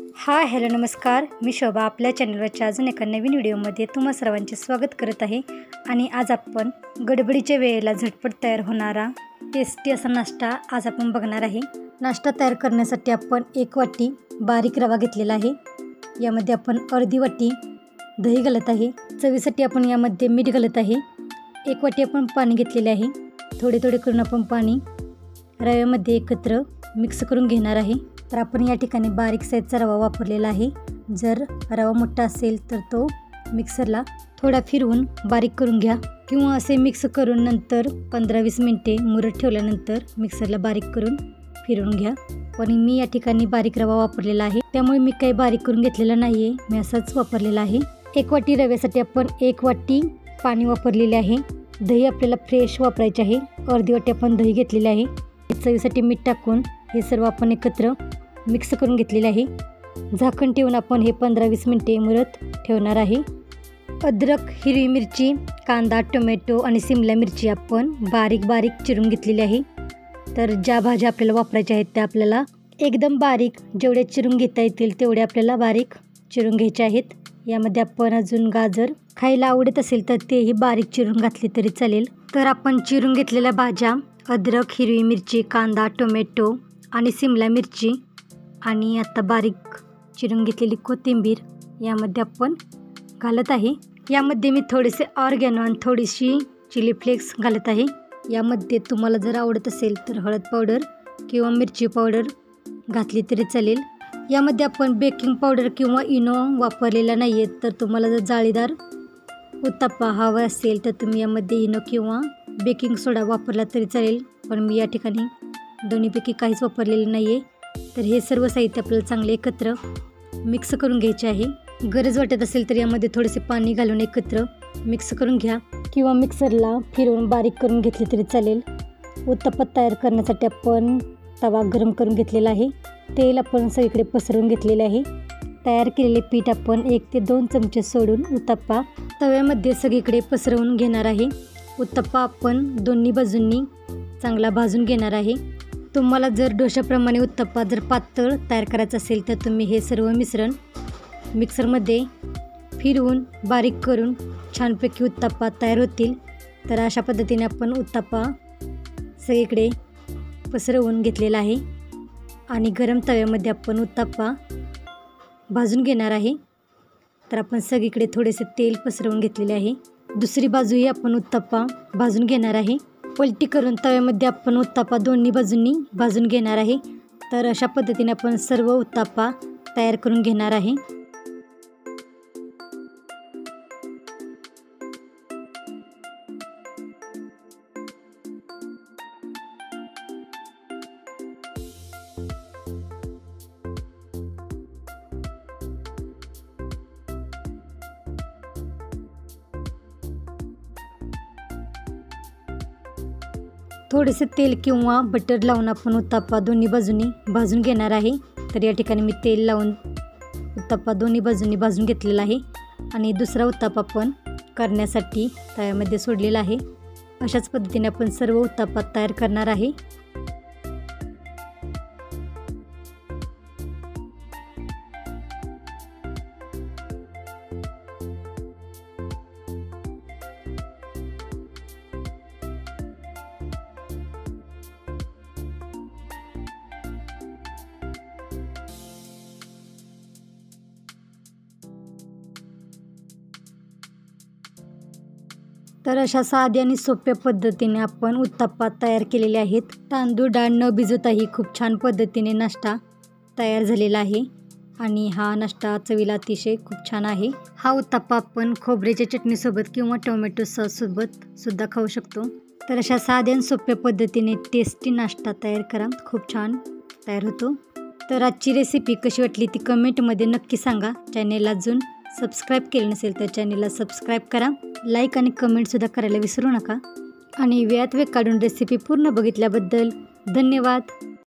Hi hello नमस्कार, मी शोभा आपल्या चॅनलवरच्या अजून एका नवीन व्हिडिओमध्ये तुम्हा सर्वांचे स्वागत करत आहे। आणि आज आपण गडबडीच्या वेळेला झटपट तयार होणारा टेस्टी असा नाश्ता आज आपण बघणार आहे। नाश्ता तयार करण्यासाठी आपण 1 वाटी बारीक रवा घेतलेला आहे। यामध्ये आपण अर्धी वाटी दही घालत आहे। चवीसाठी आपण यामध्ये मीठ घालत आहे। 1 वाटी आपण पाणी घेतलेले आहे। थोडे थोडे करून आपण पाणी रव्यामध्ये एकत्र मिक्स करून घेणार आहे। तर आपण या ठिकाणी बारीक साईजचा रवा वापरलेला आहे। जर रवा मोठा असेल तर तो मिक्सरला थोडा फिरवून बारीक करून घ्या, किंवा असे मिक्स करून नंतर 15-20 मिनिटे मुरत ठेवल्यानंतर मिक्सरला बारीक करून फिरवून घ्या। पण मी या ठिकाणी बारीक रवा वापरलेला आहे, त्यामुळे मी काही बारीक करून घेतलेला नाही आहे, मी असाच वापरलेला आहे। 1 वाटी रव्यासाठी आपण 1 वाटी पाणी वापरलेले आहे। दही आपल्याला फ्रेश वापरायचे आहे। अर्धी वाटी आपण दही घेतलेले आहे। चवीसाठी मीठ टाकून हे सर्व आपण एकत्र मिक्स करून घेतलेले आहे। झाकण ठेवून आपण हे 15-20 मिनिटे मुरत ठेवणार आहे। अद्रक, हिरवी मिरची, कांदा, टोमॅटो आणि शिमला मिरची आपण बारीक बारीक चिरून घेतलेली आहे। तर ज्या भाज्या आपल्याला वापरायच्या आहेत त्या आपल्याला एकदम बारीक जेवढे चिरून घेता येतील तेवढे आपल्याला बारीक चिरून घ्यायचे आहेत। यामध्ये आपण अजून गाजर खायला आवडत असेल तर तेही बारीक चिरून घातले तरी चालेल। तर आपण चिरून घेतलेल्या भाज्या अद्रक, हिरवी मिरची, कांदा, टोमॅटो आणि शिमला मिरची आणि आता बारीक चिरून घेतलेली कोथिंबीर यामध्ये आपण घालत आहे। यामध्ये मी थोडेसे ऑर्गॅनो आणि थोडीशी चिली फ्लेक्स घालत आहे। यामध्ये तुम्हाला जर आवडत असेल तर हळद पावडर किंवा मिरची पावडर घातली तरी चालेल। यामध्ये आपण बेकिंग पावडर किंवा इनो वापरलेला नाही आहे, तर तुम्हाला जर जाळीदार उत्तप्पा हवा असेल तर तुम्ही यामध्ये इनो किंवा बेकिंग सोडा वापरला तरी चालेल, पण मी या ठिकाणी दोन्हीपैकी काहीच वापरलेलं नाही आहे। तर हे सर्व साहित्य आपल्याला चांगले एकत्र मिक्स करून घ्यायचे आहे। गरज वाटत असेल तर यामध्ये थोडेसे पाणी घालून एकत्र मिक्स करून घ्या, किंवा मिक्सरला फिरवून बारीक करून घेतले तरी चालेल। उत्तप्पा तयार करण्यासाठी आपण तवा गरम करून घेतलेला आहे। तेल आपण सगळीकडे पसरवून घेतलेले आहे। तयार केलेले पीठ आपण 1 ते 2 चमचे सोडून उत्तप्पा तव्यामध्ये सगळीकडे पसरवून घेणार आहे। उत्तप्पा आपण दोन्ही बाजूंनी चांगला भाजून घेणार आहे। तुम्हाला जर डोशाप्रमाणे उत्तप्पा जर पातळ तयार करायचं असेल तर तुम्ही हे सर्व मिश्रण मिक्सरमध्ये फिरवून बारीक करून छानपैकी उत्तप्पा तयार होतील। तर अशा पद्धतीने आपण उत्तप्पा सगळीकडे पसरवून घेतलेला आहे आणि गरम तव्यामध्ये आपण उत्तप्पा भाजून घेणार आहे। तर आपण सगळीकडे थोडेसे तेल पसरवून घेतलेले आहे। दुसरी बाजूही आपण उत्तप्पा भाजून घेणार आहे। पलटी करून तव्यामध्ये आपण उत्तप्पा दोन्ही बाजूंनी भाजून घेणार आहे। तर अशा पद्धतीने आपण सर्व उत्तप्पा तयार करून घेणार आहे। थोडेसे तेल किंवा बटर लावून आपण उत्तप्पा दोन्ही बाजूंनी भाजून घेणार आहे। तर या ठिकाणी मी तेल लावून उत्तप्पा दोन्ही बाजूंनी भाजून घेतलेला आहे आणि दुसरा उत्तप्पा पण करण्यासाठी तव्यामध्ये सोडलेला आहे। अशाच पद्धतीने आपण सर्व उत्तप्पा तयार करणार आहे। तर अशा साध्या आणि सोप्या पद्धतीने आपण उत्तप्पा तयार केलेले आहेत। तांदूळ डाळ न भिजवताही खूप छान पद्धतीने नाश्ता तयार झालेला आहे आणि हा नाश्ता चवीला अतिशय खूप छान आहे। हा उत्तप्पा आपण खोबऱ्याच्या चटणीसोबत किंवा टोमॅटो सॉससोबत सुद्धा खाऊ शकतो। तर अशा साध्या आणि सोप्या पद्धतीने टेस्टी नाश्ता तयार करा, खूप छान तयार होतो। तर आजची रेसिपी कशी वाटली ती कमेंटमध्ये नक्की सांगा। चॅनेलला अजून सबस्क्राईब केलं नसेल तर चॅनेलला सबस्क्राईब करा, लाईक आणि कमेंटसुद्धा करायला विसरू नका। आणि वेळात वेळ काढून रेसिपी पूर्ण बघितल्याबद्दल धन्यवाद।